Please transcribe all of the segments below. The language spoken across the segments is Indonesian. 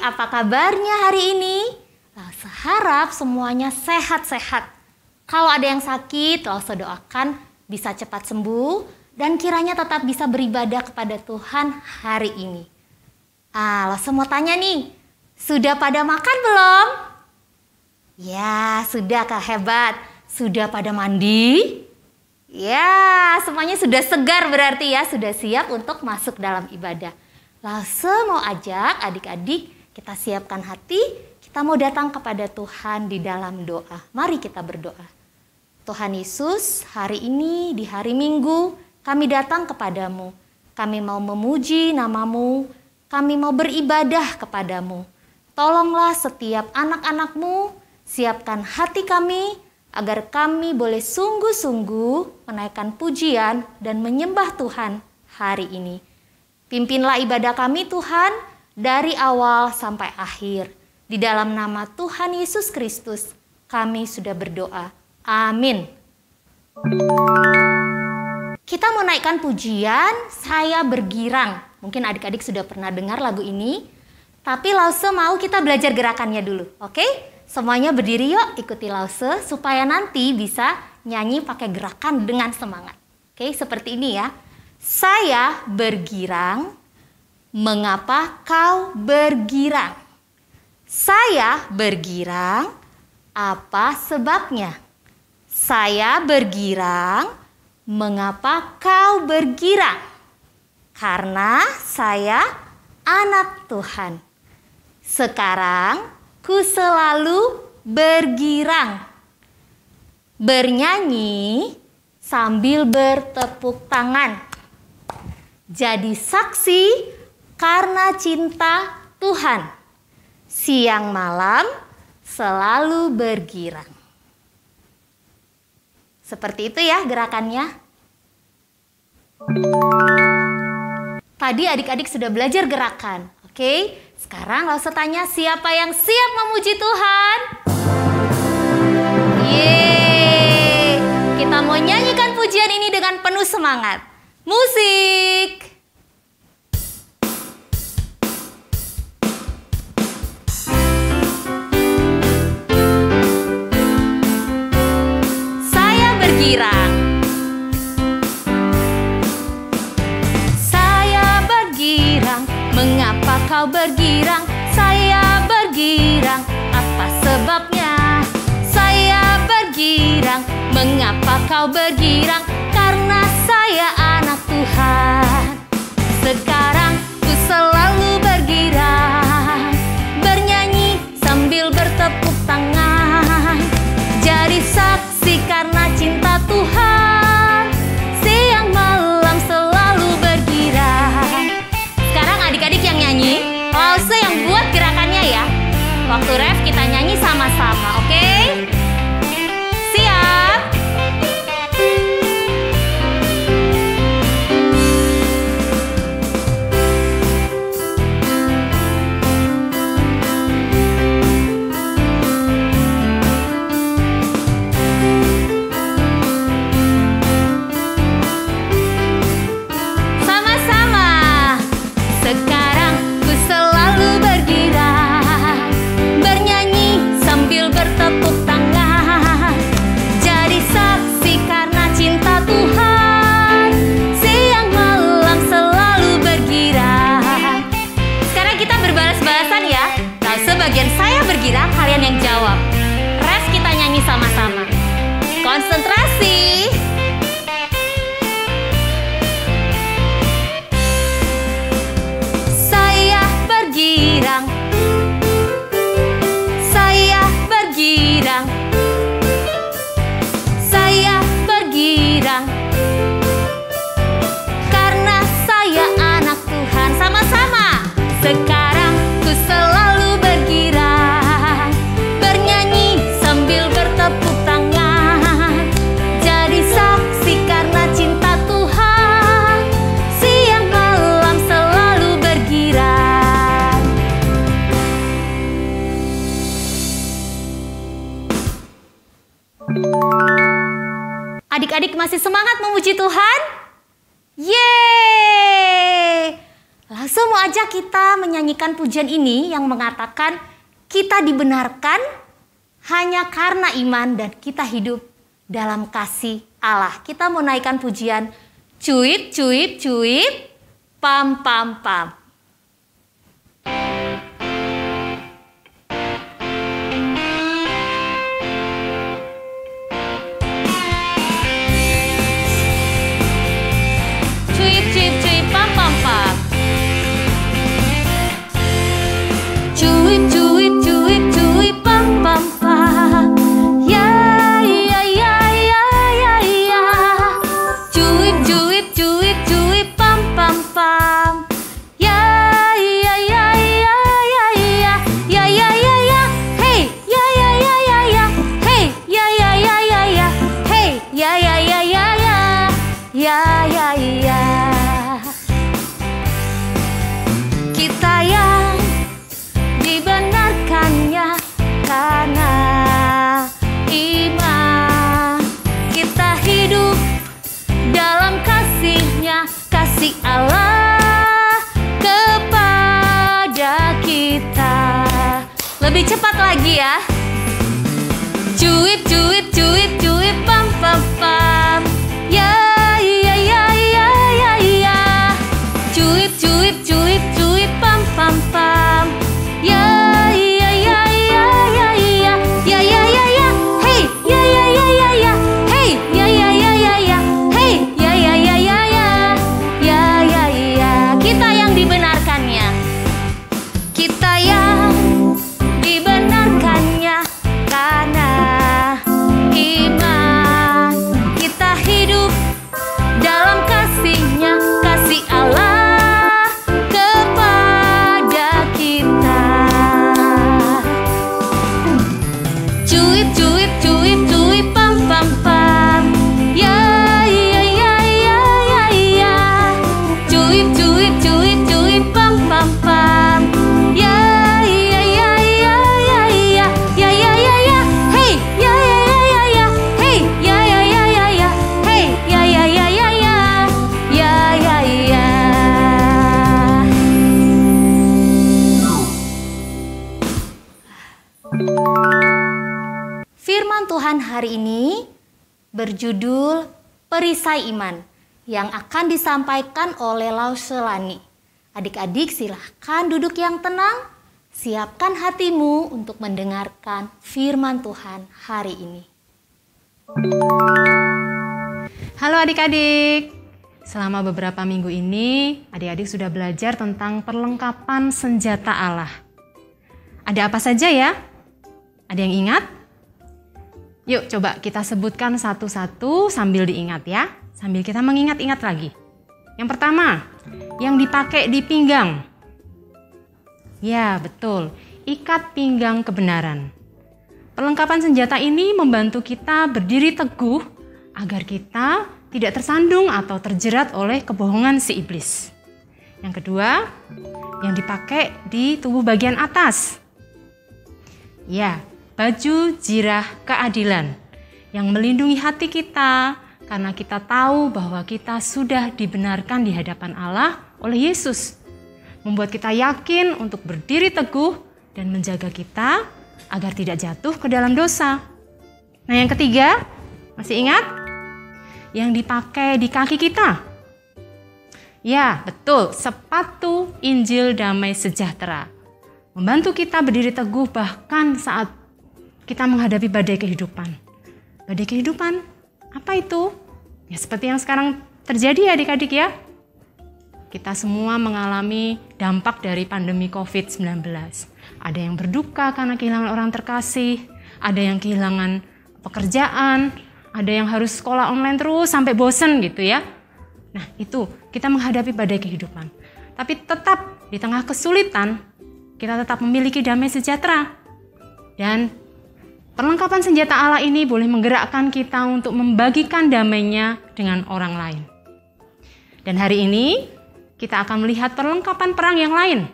apa kabarnya hari ini? Lause harap semuanya sehat-sehat. Kalau ada yang sakit, Lause doakan bisa cepat sembuh dan kiranya tetap bisa beribadah kepada Tuhan hari ini. Lause mau tanya nih, sudah pada makan belum? Ya, sudah Kak, hebat. Sudah pada mandi? Ya, semuanya sudah segar berarti ya, sudah siap untuk masuk dalam ibadah. Lause mau ajak adik-adik kita siapkan hati, kita mau datang kepada Tuhan di dalam doa. Mari kita berdoa. Tuhan Yesus, hari ini di hari Minggu kami datang kepadamu. Kami mau memuji namamu, kami mau beribadah kepadamu. Tolonglah setiap anak-anakmu, siapkan hati kami agar kami boleh sungguh-sungguh menaikkan pujian dan menyembah Tuhan hari ini. Pimpinlah ibadah kami Tuhan, dari awal sampai akhir. Di dalam nama Tuhan Yesus Kristus, kami sudah berdoa. Amin. Kita mau naikkan pujian, Saya Bergirang. Mungkin adik-adik sudah pernah dengar lagu ini. Tapi Lause mau kita belajar gerakannya dulu, oke? Semuanya berdiri yuk, ikuti Lause supaya nanti bisa nyanyi pakai gerakan dengan semangat. Oke, seperti ini ya. Saya bergirang. Mengapa kau bergirang? Saya bergirang, apa sebabnya? Saya bergirang, mengapa kau bergirang? Karena saya anak Tuhan. Sekarang ku selalu bergirang. Bernyanyi sambil bertepuk tangan. Jadi saksi karena cinta Tuhan, siang malam selalu bergirang. Seperti itu ya gerakannya. Tadi adik-adik sudah belajar gerakan, oke? Sekarang Lause tanya, siapa yang siap memuji Tuhan? Yeay! Kita mau nyanyikan pujian ini dengan penuh semangat. Musik! Saya bergirang, mengapa kau bergirang? Saya bergirang, apa sebabnya? Saya bergirang, mengapa kau bergirang? Karena saya anak Tuhan. Sekarang ku selalu bergirang, bernyanyi sambil bertepuk tangan. Jadi saksi karena cinta Tuhan, siang malam selalu bergirang. Sekarang adik-adik yang nyanyi, Lause yang buat gerakannya ya. Waktu ref kita nyanyi sama-sama, oke? Siap? Bagian saya bergirang, kalian yang jawab. Ref kita nyanyi sama-sama. Konsentrasi. Saya bergirang. Saya bergirang. Saya bergirang. Karena saya anak Tuhan. Sama-sama. Sekarang ku selalu bergirang, bernyanyi sambil bertepuk tangan. Jadi saksi karena cinta Tuhan, siang malam selalu bergirang. Adik-adik masih semangat memuji Tuhan? Yeay! Langsung mau ajak kita menyanyikan pujian ini yang mengatakan kita dibenarkan hanya karena iman dan kita hidup dalam kasih Allah. Kita mau naikkan pujian cuip, cuip, cuip, pam, pam, pam. Cuip, cuip, cuip, pam, pam, pam. Cuip, cuip, cuip, cuip, pam, pam, pam. Ya, ya, ya, ya, ya, ya. Cuip, cuip, cuip, cuip, pam, pam, pam. Ya, ya, ya, ya, ya, ya. Ya, ya, ya, ya. Hey, ya, ya, ya, ya, ya. Hey, ya, ya, ya, ya, ya. Hey, ya, ya, ya, ya, ya. Ya, ya, ya. Kita yang dibenarkannya karena iman. Kita hidup dalam kasih-Nya, kasih Allah kepada kita. Lebih cepat lagi ya. Cuip, cuip, cuip, cuip, pam, pam, pam. Ya, ya, ya, ya, ya, ya. Cuip, cuip, cuip, cuip, pam, pam, pam. Ya, ya, ya, ya, ya, ya. Ya, ya, ya, ya. Hey, ya, ya, ya, ya, ya. Hey, ya, ya, ya, ya, ya. Hey, ya, ya, ya, ya, ya. Ya, ya, ya. Kita yang dibenarkannya. Kita yang dibenarkannya karena iman. Kita hidup dalam kasih-Nya, kasih Allah kepada kita. Cuip, cuip, cuip, cuip, pam, pam, pam. Ya, ya, ya, ya, ya, ya. Cuip, cuip, cuip, cuip, pam, pam, pam. Ya, ya, ya, ya, ya, ya. Ya, ya, ya, ya. Hey, ya, ya, ya, ya, ya. Hey, ya, ya, ya, ya, ya. Hey, ya, ya, ya, ya, ya. Ya, ya, ya. Firman Tuhan hari ini berjudul Perisai Iman yang akan disampaikan oleh Lauselani. Adik-adik silahkan duduk yang tenang, siapkan hatimu untuk mendengarkan firman Tuhan hari ini. Halo adik-adik, selama beberapa minggu ini adik-adik sudah belajar tentang perlengkapan senjata Allah. Ada apa saja ya? Ada yang ingat? Yuk coba kita sebutkan satu-satu sambil diingat ya, sambil kita mengingat-ingat lagi. Yang pertama, yang dipakai di pinggang. Ya betul, ikat pinggang kebenaran. Perlengkapan senjata ini membantu kita berdiri teguh agar kita tidak tersandung atau terjerat oleh kebohongan si iblis. Yang kedua, yang dipakai di tubuh bagian atas. Ya, baju jirah keadilan yang melindungi hati kita karena kita tahu bahwa kita sudah dibenarkan di hadapan Allah oleh Yesus. Membuat kita yakin untuk berdiri teguh dan menjaga kita agar tidak jatuh ke dalam dosa. Nah yang ketiga, masih ingat? Yang dipakai di kaki kita. Ya betul, sepatu Injil Damai Sejahtera. Membantu kita berdiri teguh bahkan saat kita menghadapi badai kehidupan. Badai kehidupan, apa itu? Ya seperti yang sekarang terjadi ya adik-adik ya. Kita semua mengalami dampak dari pandemi COVID-19. Ada yang berduka karena kehilangan orang terkasih, ada yang kehilangan pekerjaan, ada yang harus sekolah online terus sampai bosen gitu ya. Nah itu, kita menghadapi badai kehidupan. Tapi tetap di tengah kesulitan, kita tetap memiliki damai sejahtera. Dan perlengkapan senjata Allah ini boleh menggerakkan kita untuk membagikan damainya dengan orang lain. Dan hari ini kita akan melihat perlengkapan perang yang lain.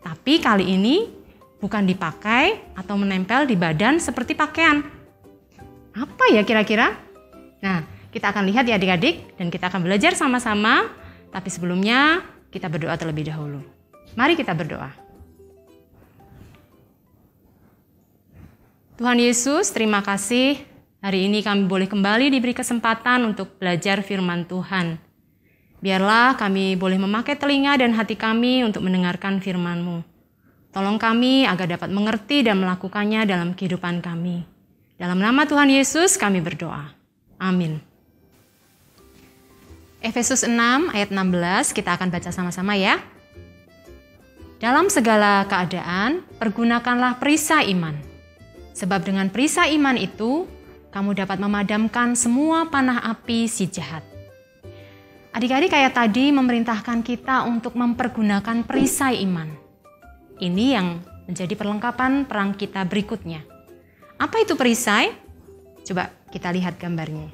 Tapi kali ini bukan dipakai atau menempel di badan seperti pakaian. Apa ya kira-kira? Nah, kita akan lihat ya adik-adik dan kita akan belajar sama-sama. Tapi sebelumnya kita berdoa terlebih dahulu. Mari kita berdoa. Tuhan Yesus, terima kasih. Hari ini kami boleh kembali diberi kesempatan untuk belajar firman Tuhan. Biarlah kami boleh memakai telinga dan hati kami untuk mendengarkan firman-Mu. Tolong kami agar dapat mengerti dan melakukannya dalam kehidupan kami. Dalam nama Tuhan Yesus kami berdoa. Amin. Efesus 6 ayat 16 kita akan baca sama-sama ya. Dalam segala keadaan, pergunakanlah perisai iman. Sebab dengan perisai iman itu, kamu dapat memadamkan semua panah api si jahat. Adik-adik kayak tadi memerintahkan kita untuk mempergunakan perisai iman. Ini yang menjadi perlengkapan perang kita berikutnya. Apa itu perisai? Coba kita lihat gambarnya.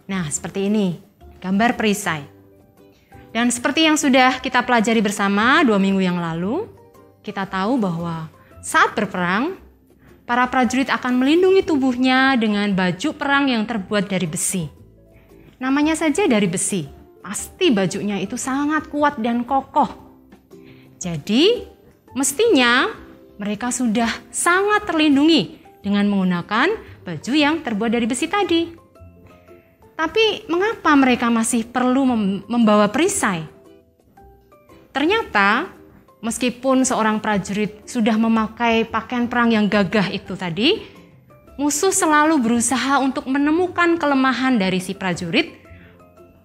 Nah, seperti ini, gambar perisai. Dan seperti yang sudah kita pelajari bersama 2 minggu yang lalu, kita tahu bahwa saat berperang, para prajurit akan melindungi tubuhnya dengan baju perang yang terbuat dari besi. Namanya saja dari besi, pasti bajunya itu sangat kuat dan kokoh. Jadi, mestinya mereka sudah sangat terlindungi dengan menggunakan baju yang terbuat dari besi tadi. Tapi mengapa mereka masih perlu membawa perisai? Ternyata, meskipun seorang prajurit sudah memakai pakaian perang yang gagah itu tadi, musuh selalu berusaha untuk menemukan kelemahan dari si prajurit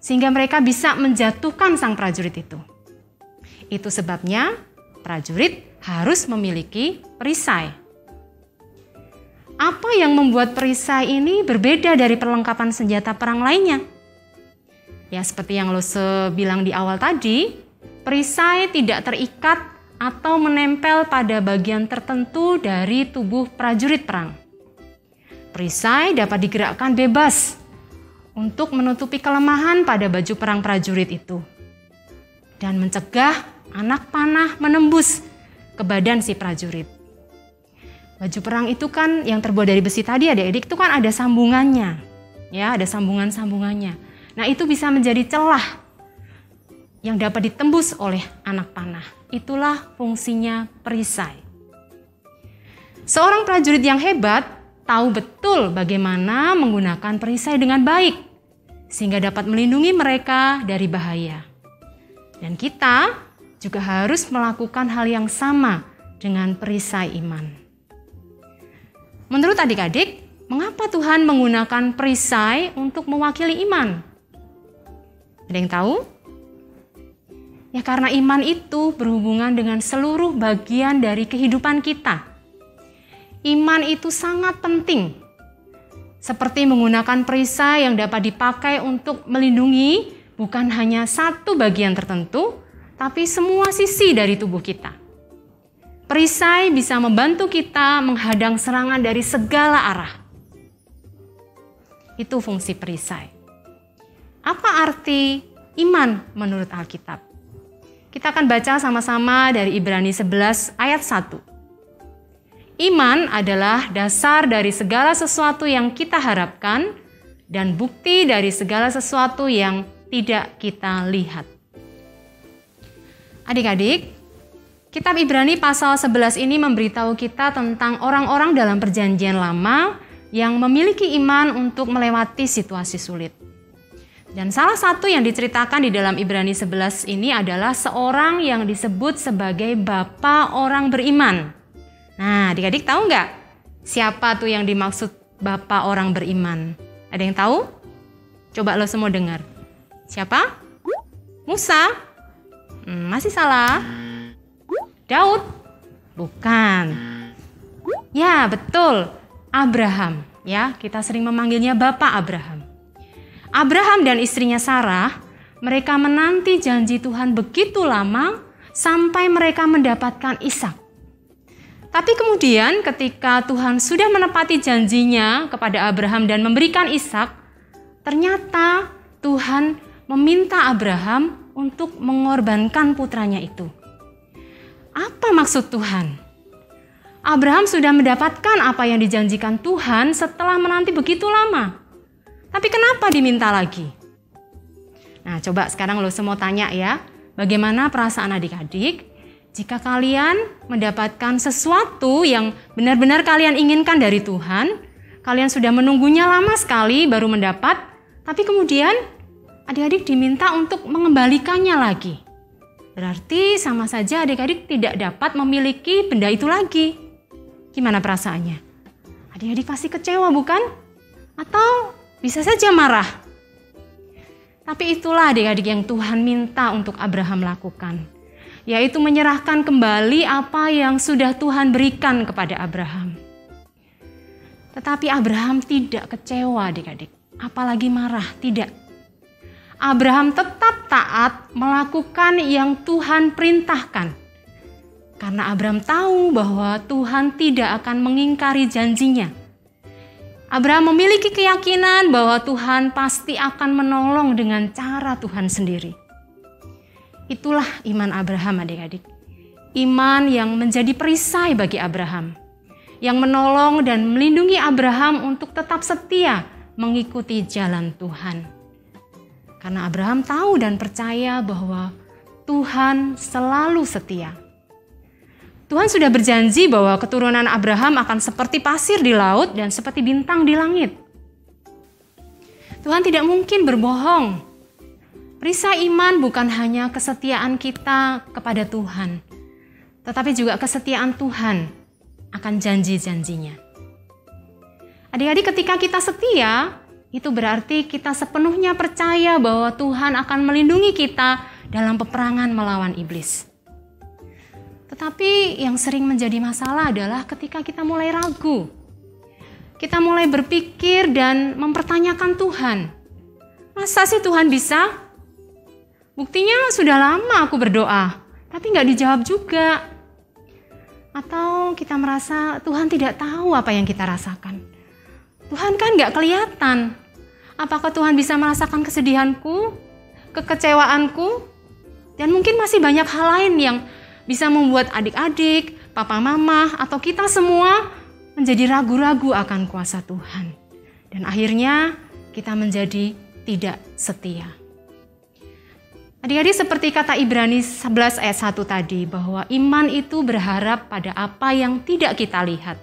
sehingga mereka bisa menjatuhkan sang prajurit itu. Itu sebabnya prajurit harus memiliki perisai. Apa yang membuat perisai ini berbeda dari perlengkapan senjata perang lainnya? Ya, seperti yang Lose bilang di awal tadi, perisai tidak terikat atau menempel pada bagian tertentu dari tubuh prajurit perang. Perisai dapat digerakkan bebas untuk menutupi kelemahan pada baju perang prajurit itu dan mencegah anak panah menembus ke badan si prajurit. Baju perang itu kan yang terbuat dari besi tadi adik-adik itu kan ada sambungannya. Ya, ada sambungan-sambungannya. Nah, itu bisa menjadi celah yang dapat ditembus oleh anak panah. Itulah fungsinya perisai. Seorang prajurit yang hebat tahu betul bagaimana menggunakan perisai dengan baik, sehingga dapat melindungi mereka dari bahaya. Dan kita juga harus melakukan hal yang sama dengan perisai iman. Menurut adik-adik, mengapa Tuhan menggunakan perisai untuk mewakili iman? Ada yang tahu? Ya, karena iman itu berhubungan dengan seluruh bagian dari kehidupan kita. Iman itu sangat penting, seperti menggunakan perisai yang dapat dipakai untuk melindungi bukan hanya satu bagian tertentu, tapi semua sisi dari tubuh kita. Perisai bisa membantu kita menghadang serangan dari segala arah. Itu fungsi perisai. Apa arti iman menurut Alkitab? Kita akan baca sama-sama dari Ibrani 11 ayat 1. Iman adalah dasar dari segala sesuatu yang kita harapkan dan bukti dari segala sesuatu yang tidak kita lihat. Adik-adik, kitab Ibrani pasal 11 ini memberitahu kita tentang orang-orang dalam perjanjian lama yang memiliki iman untuk melewati situasi sulit. Dan salah satu yang diceritakan di dalam Ibrani 11 ini adalah seorang yang disebut sebagai bapa orang beriman. Nah, adik-adik tahu nggak siapa tuh yang dimaksud bapa orang beriman? Ada yang tahu? Coba lo semua dengar. Siapa? Musa? Masih salah. Daud? Bukan. Ya, betul. Abraham. Ya, kita sering memanggilnya Bapak Abraham. Abraham dan istrinya Sarah, mereka menanti janji Tuhan begitu lama sampai mereka mendapatkan Ishak. Tapi kemudian ketika Tuhan sudah menepati janjinya kepada Abraham dan memberikan Ishak, ternyata Tuhan meminta Abraham untuk mengorbankan putranya itu. Apa maksud Tuhan? Abraham sudah mendapatkan apa yang dijanjikan Tuhan setelah menanti begitu lama. Tapi kenapa diminta lagi? Nah, coba sekarang lo semua tanya ya, bagaimana perasaan adik-adik jika kalian mendapatkan sesuatu yang benar-benar kalian inginkan dari Tuhan, kalian sudah menunggunya lama sekali baru mendapat, tapi kemudian adik-adik diminta untuk mengembalikannya lagi. Berarti sama saja adik-adik tidak dapat memiliki benda itu lagi. Gimana perasaannya? Adik-adik pasti kecewa, bukan? Atau bisa saja marah. Tapi itulah adik-adik yang Tuhan minta untuk Abraham lakukan, yaitu menyerahkan kembali apa yang sudah Tuhan berikan kepada Abraham. Tetapi Abraham tidak kecewa adik-adik, apalagi marah, tidak. Abraham tetap taat melakukan yang Tuhan perintahkan. Karena Abraham tahu bahwa Tuhan tidak akan mengingkari janjinya. Abraham memiliki keyakinan bahwa Tuhan pasti akan menolong dengan cara Tuhan sendiri. Itulah iman Abraham adik-adik. Iman yang menjadi perisai bagi Abraham. Yang menolong dan melindungi Abraham untuk tetap setia mengikuti jalan Tuhan. Karena Abraham tahu dan percaya bahwa Tuhan selalu setia. Tuhan sudah berjanji bahwa keturunan Abraham akan seperti pasir di laut dan seperti bintang di langit. Tuhan tidak mungkin berbohong. Perisai iman bukan hanya kesetiaan kita kepada Tuhan, tetapi juga kesetiaan Tuhan akan janji-janjinya. Adik-adik, ketika kita setia, itu berarti kita sepenuhnya percaya bahwa Tuhan akan melindungi kita dalam peperangan melawan iblis. Tetapi yang sering menjadi masalah adalah ketika kita mulai ragu. Kita mulai berpikir dan mempertanyakan Tuhan. Masa sih Tuhan bisa? Buktinya sudah lama aku berdoa, tapi nggak dijawab juga. Atau kita merasa Tuhan tidak tahu apa yang kita rasakan. Tuhan kan nggak kelihatan. Apakah Tuhan bisa merasakan kesedihanku, kekecewaanku, dan mungkin masih banyak hal lain yang bisa membuat adik-adik, papa mama, atau kita semua menjadi ragu-ragu akan kuasa Tuhan. Dan akhirnya kita menjadi tidak setia. Adik-adik, seperti kata Ibrani 11 ayat 1 tadi, bahwa iman itu berharap pada apa yang tidak kita lihat.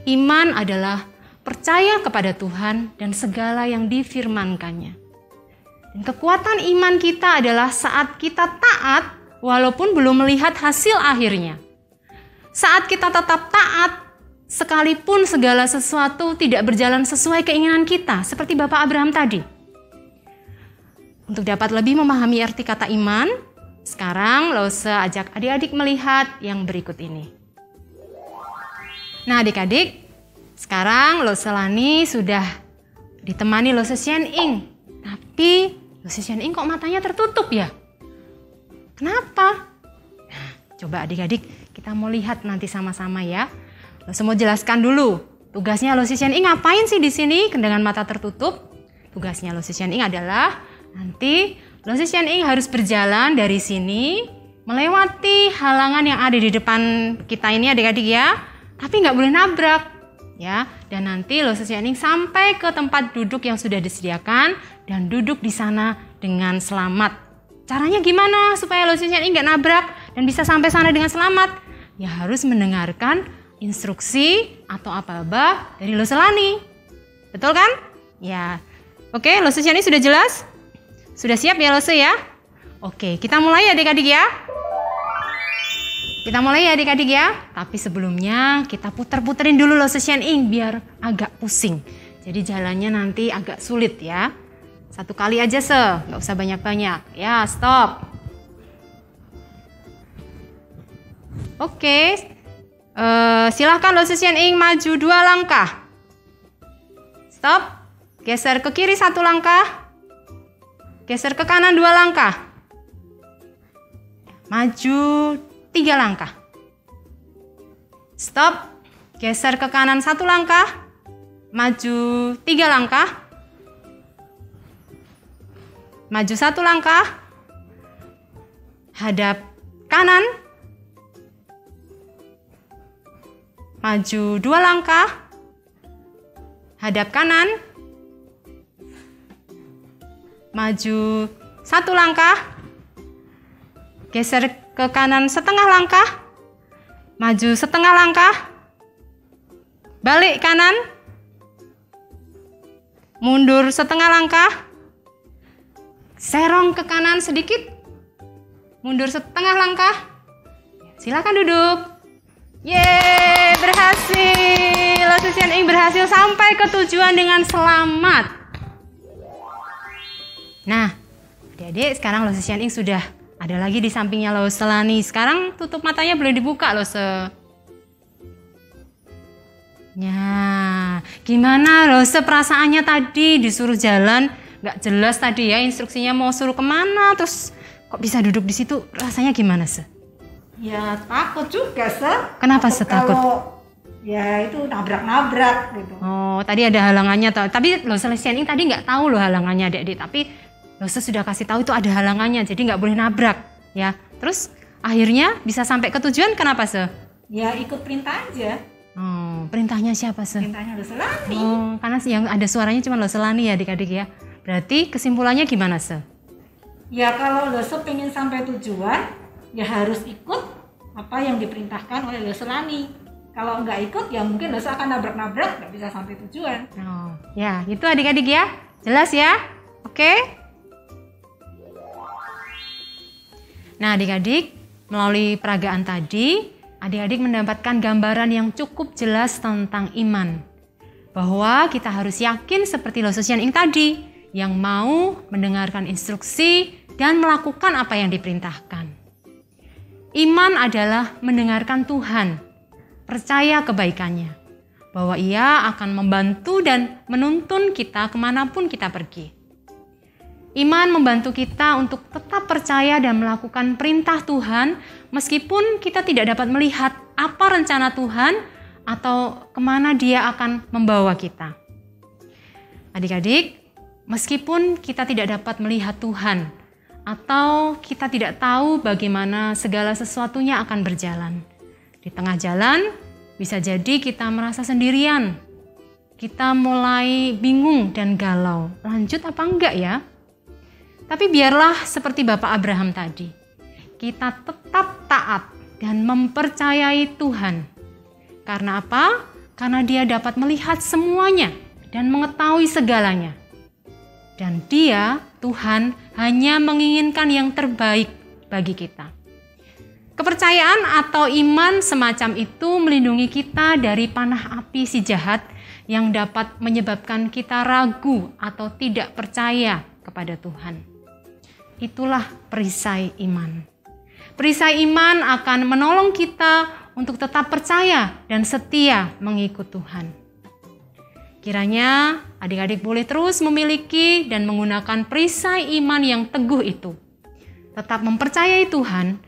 Iman adalah percaya kepada Tuhan dan segala yang difirmankannya. Dan kekuatan iman kita adalah saat kita taat walaupun belum melihat hasil akhirnya. Saat kita tetap taat, sekalipun segala sesuatu tidak berjalan sesuai keinginan kita, seperti Bapak Abraham tadi. Untuk dapat lebih memahami arti kata iman, sekarang Lose ajak adik-adik melihat yang berikut ini. Nah adik-adik, sekarang Lose Lani sudah ditemani Lose Sien Ing. Tapi Lose Sien Ing kok matanya tertutup ya? Kenapa? Nah, coba adik-adik kita mau lihat nanti sama-sama ya. Lose mau jelaskan dulu. Tugasnya Lose Sien Ing ngapain sih di sini dengan mata tertutup? Tugasnya Lose Sien Ing adalah nanti Lose Sien Ing harus berjalan dari sini melewati halangan yang ada di depan kita ini adik-adik ya. Tapi nggak boleh nabrak ya. Dan nanti Lose Sien Ing sampai ke tempat duduk yang sudah disediakan dan duduk di sana dengan selamat. Caranya gimana supaya Lose Sien Ing nggak nabrak dan bisa sampai sana dengan selamat? Ya harus mendengarkan instruksi atau apa-apa dari Lose Lani. Betul kan? Ya. Oke, Lose Sien Ing sudah jelas? Sudah siap ya Lose ya? Oke, kita mulai ya adik-adik ya. Kita mulai ya adik-adik ya. Tapi sebelumnya kita puter-puterin dulu Lose Sien Ing biar agak pusing. Jadi jalannya nanti agak sulit ya. Satu kali aja nggak usah banyak-banyak. Ya, stop. Oke, silahkan Lose Sien Ing maju 2 langkah. Stop. Geser ke kiri 1 langkah. Geser ke kanan 2 langkah. Maju 3 langkah. Stop. Geser ke kanan 1 langkah. Maju 3 langkah. Maju 1 langkah, hadap kanan, maju 2 langkah, hadap kanan, Maju 1 langkah. Geser ke kanan setengah langkah. Maju setengah langkah. Balik kanan. Mundur setengah langkah. Serong ke kanan sedikit. Mundur setengah langkah. Silakan duduk. Yeay, berhasil. Lo Susian Ing berhasil sampai ke tujuan dengan selamat. Nah, adik-adik, sekarang Lo Susian Ing sudah ada lagi di sampingnya Lo Selani. Sekarang tutup matanya, boleh dibuka Lo Ya, gimana Lo perasaannya tadi disuruh jalan? Nggak jelas tadi ya instruksinya mau suruh kemana, terus kok bisa duduk di situ? Rasanya gimana Ya takut juga Kenapa takut? Kalau ya itu nabrak-nabrak gitu. Oh, tadi ada halangannya. Tapi Lo Selesian ini tadi nggak tahu loh halangannya adik-adik. Tapi Lo sudah kasih tahu itu ada halangannya, jadi nggak boleh nabrak ya. Terus akhirnya bisa sampai ke tujuan, kenapa Ya ikut perintah aja. Oh, perintahnya siapa Perintahnya Lo Selani. Oh, karena yang ada suaranya cuma Lo Selani ya adik-adik ya. Berarti kesimpulannya gimana Ya kalau Lo pengen sampai tujuan, ya harus ikut apa yang diperintahkan oleh Lo Selani. Kalau nggak ikut, ya mungkin Lo akan nabrak-nabrak, nggak bisa sampai tujuan. Oh, ya itu adik-adik ya, jelas ya, oke? Nah adik-adik, melalui peragaan tadi, adik-adik mendapatkan gambaran yang cukup jelas tentang iman. Bahwa kita harus yakin seperti Lo Susian Ing tadi, yang mau mendengarkan instruksi dan melakukan apa yang diperintahkan. Iman adalah mendengarkan Tuhan, percaya kebaikannya, bahwa Ia akan membantu dan menuntun kita kemanapun kita pergi. Iman membantu kita untuk tetap percaya dan melakukan perintah Tuhan meskipun kita tidak dapat melihat apa rencana Tuhan atau kemana Dia akan membawa kita. Adik-adik, meskipun kita tidak dapat melihat Tuhan atau kita tidak tahu bagaimana segala sesuatunya akan berjalan, di tengah jalan bisa jadi kita merasa sendirian. Kita mulai bingung dan galau. Lanjut apa enggak ya? Tapi biarlah seperti Bapak Abraham tadi, kita tetap taat dan mempercayai Tuhan. Karena apa? Karena Dia dapat melihat semuanya dan mengetahui segalanya. Dan Dia, Tuhan, hanya menginginkan yang terbaik bagi kita. Kepercayaan atau iman semacam itu melindungi kita dari panah api si jahat yang dapat menyebabkan kita ragu atau tidak percaya kepada Tuhan. Itulah perisai iman. Perisai iman akan menolong kita untuk tetap percaya dan setia mengikut Tuhan. Kiranya adik-adik boleh terus memiliki dan menggunakan perisai iman yang teguh itu. Tetap mempercayai Tuhan,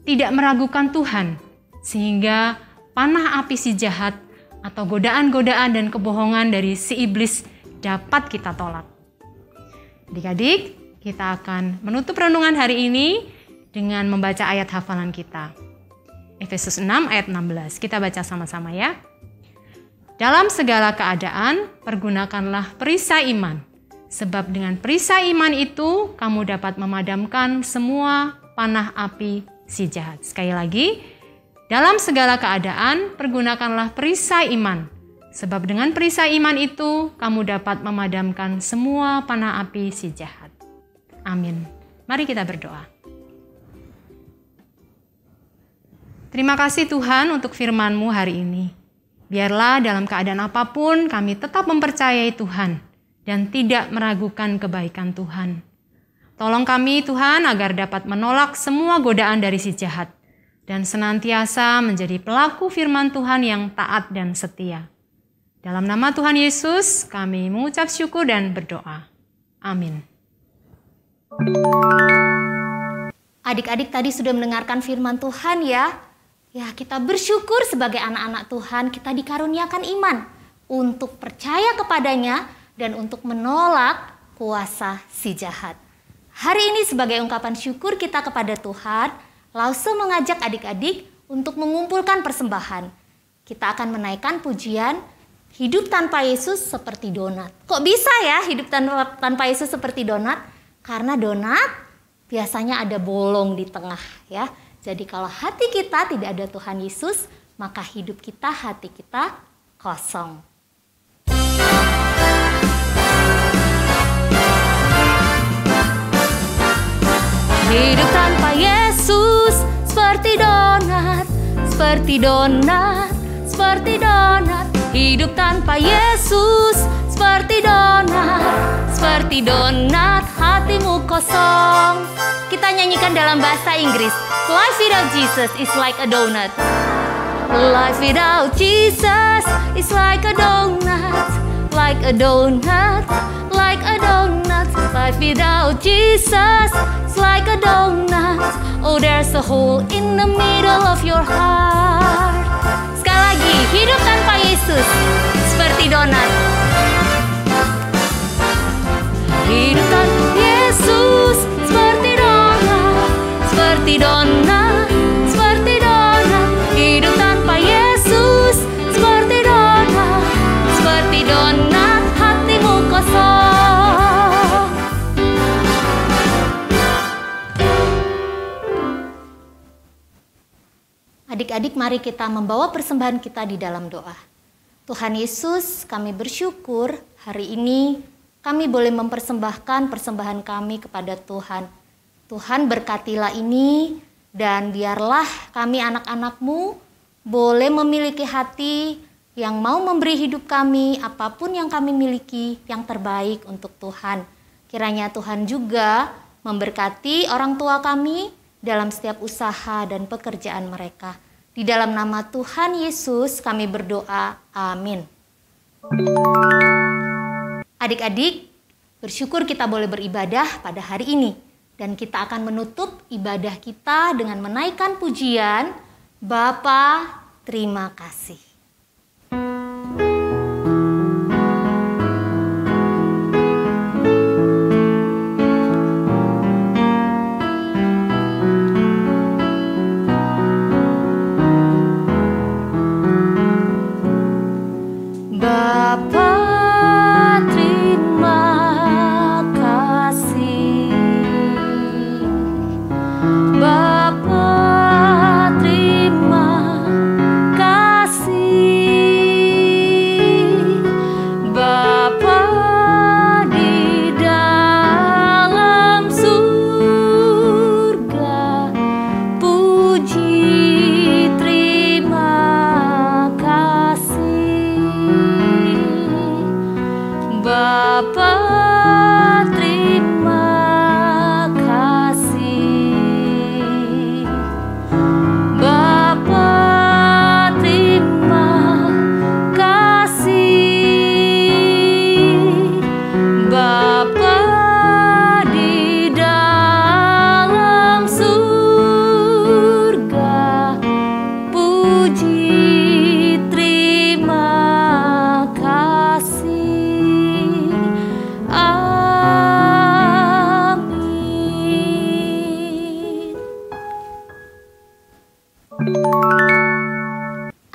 tidak meragukan Tuhan, sehingga panah api si jahat atau godaan-godaan dan kebohongan dari si iblis dapat kita tolak. Adik-adik, kita akan menutup renungan hari ini dengan membaca ayat hafalan kita. Efesus 6 ayat 16. Kita baca sama-sama ya. Dalam segala keadaan, pergunakanlah perisai iman. Sebab dengan perisai iman itu, kamu dapat memadamkan semua panah api si jahat. Sekali lagi, dalam segala keadaan, pergunakanlah perisai iman. Sebab dengan perisai iman itu, kamu dapat memadamkan semua panah api si jahat. Amin. Mari kita berdoa. Terima kasih Tuhan untuk firman-Mu hari ini. Biarlah dalam keadaan apapun kami tetap mempercayai Tuhan dan tidak meragukan kebaikan Tuhan. Tolong kami Tuhan agar dapat menolak semua godaan dari si jahat dan senantiasa menjadi pelaku firman Tuhan yang taat dan setia. Dalam nama Tuhan Yesus kami mengucap syukur dan berdoa. Amin. Adik-adik tadi sudah mendengarkan firman Tuhan ya. Ya, kita bersyukur sebagai anak-anak Tuhan kita dikaruniakan iman untuk percaya kepadanya dan untuk menolak kuasa si jahat. Hari ini sebagai ungkapan syukur kita kepada Tuhan, Lause mengajak adik-adik untuk mengumpulkan persembahan. Kita akan menaikkan pujian Hidup Tanpa Yesus Seperti Donat. Kok bisa ya hidup tanpa Yesus seperti donat? Karena donat biasanya ada bolong di tengah ya. Jadi kalau hati kita tidak ada Tuhan Yesus, maka hidup kita, hati kita kosong. Hidup tanpa Yesus seperti donat, seperti donat, seperti donat. Hidup tanpa Yesus seperti donat, seperti donat, hatimu kosong. Kita nyanyikan dalam bahasa Inggris. Life without Jesus is like a donut. Life without Jesus is like a donut, like a donut, like a donut. Life without Jesus is like a donut. Oh, there's a hole in the middle of your heart. Sekali lagi, hidup tanpa Yesus seperti donat. Hidup tanpa Yesus seperti donat, seperti donat, seperti donat. Hidup tanpa Yesus seperti donat, seperti donat, hatimu kosong. Adik-adik, mari kita membawa persembahan kita di dalam doa. Tuhan Yesus, kami bersyukur hari ini kami boleh mempersembahkan persembahan kami kepada Tuhan. Tuhan berkatilah ini dan biarlah kami anak-anak-Mu boleh memiliki hati yang mau memberi hidup kami apapun yang kami miliki yang terbaik untuk Tuhan. Kiranya Tuhan juga memberkati orang tua kami dalam setiap usaha dan pekerjaan mereka. Di dalam nama Tuhan Yesus kami berdoa, amin. Adik-adik, bersyukur kita boleh beribadah pada hari ini. Dan kita akan menutup ibadah kita dengan menaikkan pujian, Bapa, terima kasih.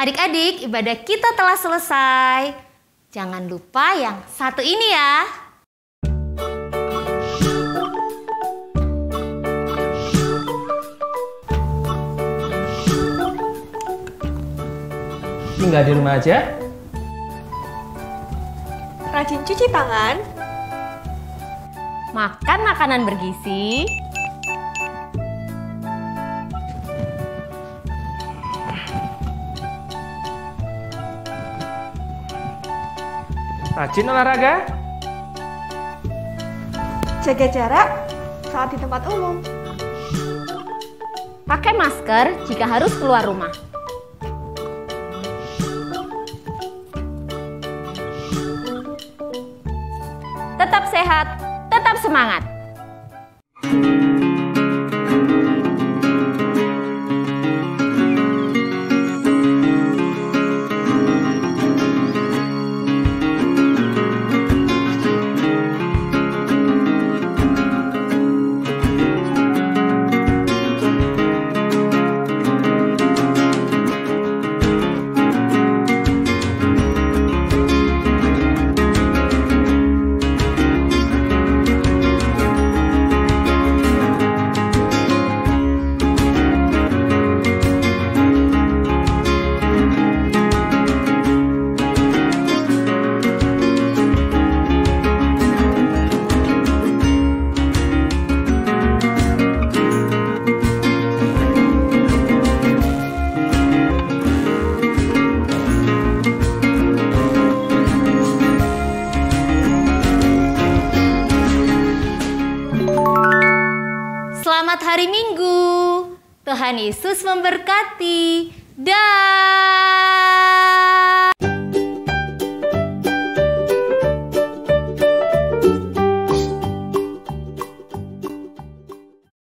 Adik-adik, ibadah kita telah selesai. Jangan lupa yang satu ini ya. Tinggal di rumah aja. Rajin cuci tangan. Makan makanan bergizi. Rajin olahraga. Jaga jarak saat di tempat umum. Pakai masker jika harus keluar rumah. Tetap sehat, tetap semangat. Selamat hari Minggu. Tuhan Yesus memberkati. Dah.